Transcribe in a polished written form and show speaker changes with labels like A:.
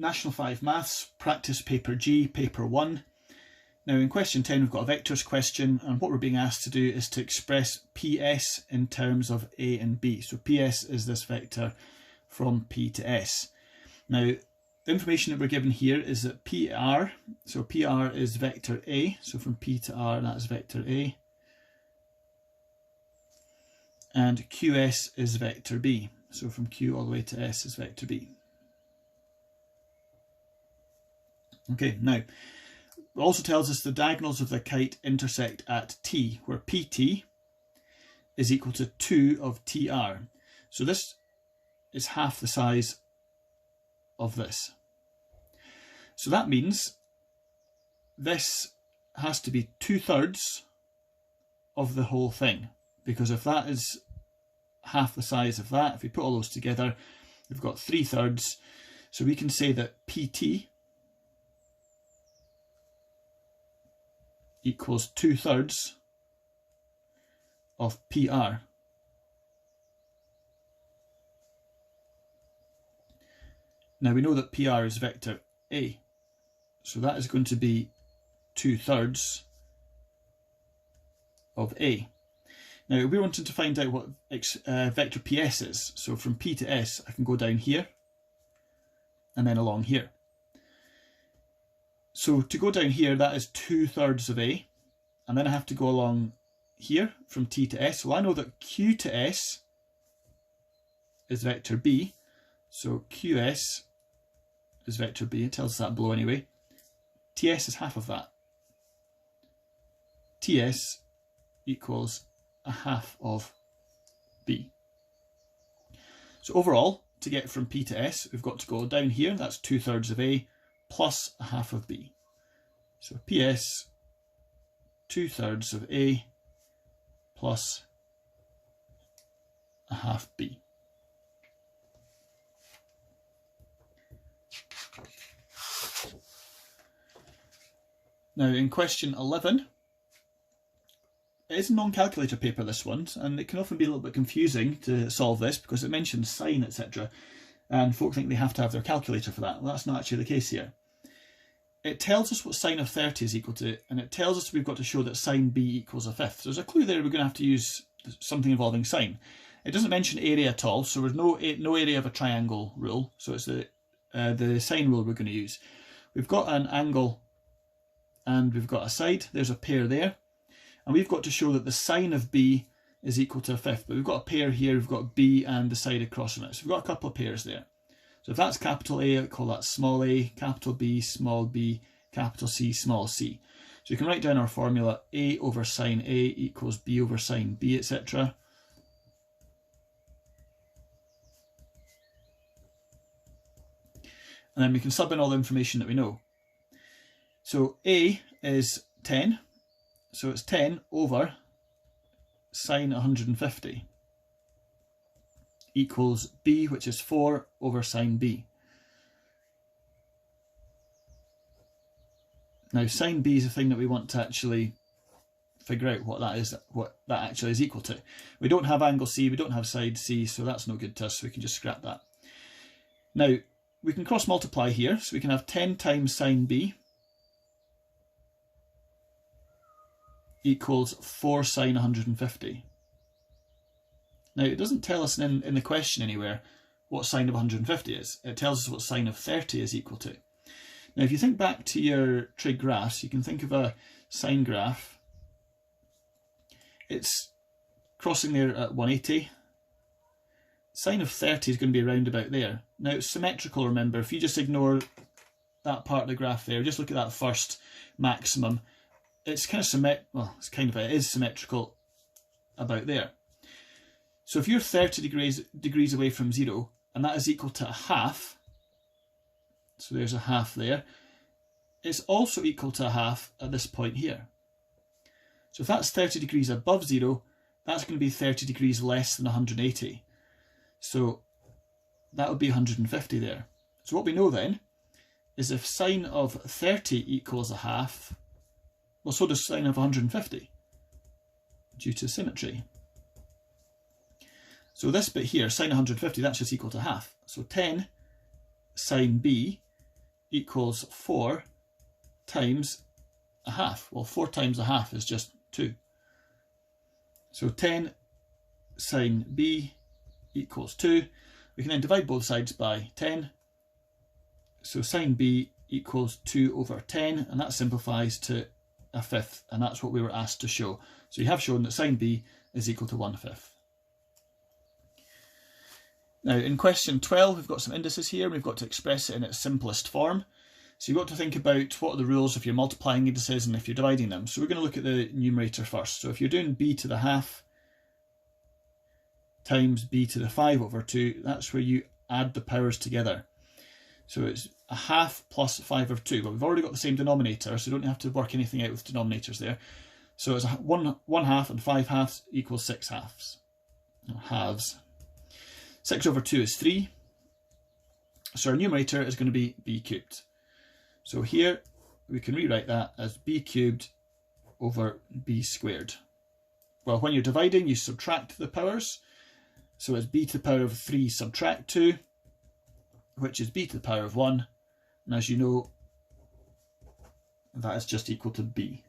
A: National 5 Maths, Practice Paper G, Paper 1. Now in question 10 we've got a vectors question, and what we're being asked to do is to express PS in terms of A and B. So PS is this vector from P to S. Now the information that we're given here is that PR, so PR is vector A, so from P to R that's vector A, and QS is vector B, so from Q all the way to S is vector B. Okay, now it also tells us the diagonals of the kite intersect at T, where PT is equal to 2 of TR. So this is half the size of this. So that means this has to be 2/3 of the whole thing, because if that is half the size of that, if we put all those together, we've got 3/3. So we can say that PT equals 2/3 of PR. Now we know that PR is vector A, so that is going to be 2/3 of A. Now we're wanting to find out what vector PS is, so from P to S I can go down here and then along here. So to go down here, that is 2/3 of A, and then I have to go along here from T to S. Well, I know that Q to S is vector B, so QS is vector B. It tells us that below anyway. TS is half of that. TS equals a half of B. So overall, to get from P to S, we've got to go down here, that's 2/3 of A, plus a half of B. So PS 2/3 of A plus a half B. Now in question 11, it is a non-calculator paper, this one, and it can often be a little bit confusing to solve this because it mentions sine, etc. And folk think they have to have their calculator for that. Well, that's not actually the case here. It tells us what sine of 30 is equal to, and it tells us we've got to show that sine B equals a fifth. So there's a clue there we're going to have to use something involving sine. It doesn't mention area at all, so there's no area of a triangle rule. So it's the sine rule we're going to use. We've got an angle and we've got a side. There's a pair there. And we've got to show that the sine of B is equal to a fifth. But we've got a pair here, we've got B and the side across from it. So we've got a couple of pairs there. So if that's capital A, I'll call that small a, capital B, small b, capital C, small c. So you can write down our formula, A over sine A equals B over sine B, etc. And then we can sub in all the information that we know. So A is 10, so it's 10 over sine 150 equals B, which is 4 over sine B. Now sine B is the thing that we want to actually figure out what that is, what that actually is equal to. We don't have angle C, we don't have side C, so that's no good to us, so we can just scrap that. Now we can cross multiply here, so we can have 10 times sine B equals 4 sine 150. Now it doesn't tell us in the question anywhere what sine of 150 is. It tells us what sine of 30 is equal to. Now if you think back to your trig graphs, you can think of a sine graph. It's crossing there at 180. Sine of 30 is going to be around about there. Now it's symmetrical, remember. If you just ignore that part of the graph there, just look at that first maximum, it's kind of it is symmetrical about there. So if you're 30 degrees away from 0, and that is equal to a half, so there's a half there, it's also equal to a half at this point here. So if that's 30 degrees above 0, that's going to be 30 degrees less than 180. So that would be 150 there. So what we know then is if sine of 30 equals a half, well, so does sine of 150 due to symmetry. So this bit here, sine 150, that's just equal to half. So 10 sine B equals 4 times a half. Well, 4 times a half is just 2. So 10 sine b equals 2. We can then divide both sides by 10. So sine b equals 2 over 10, and that simplifies to a fifth, and that's what we were asked to show. So you have shown that sine b is equal to 1/5. Now in question 12, we've got some indices here, and we've got to express it in its simplest form. So you've got to think about what are the rules if you're multiplying indices and if you're dividing them. So we're going to look at the numerator first. So if you're doing b to the half times b to the 5 over 2, that's where you add the powers together. So it's a half plus 5 over 2, but we've already got the same denominator, so you don't have to work anything out with denominators there. So it's one half and 5 halves equals 6 halves. Halves. 6 over 2 is 3. So our numerator is going to be b cubed. So here we can rewrite that as b cubed over b squared. Well, when you're dividing, you subtract the powers. So it's b to the power of 3 subtract 2, which is b to the power of 1. And as you know, that is just equal to b.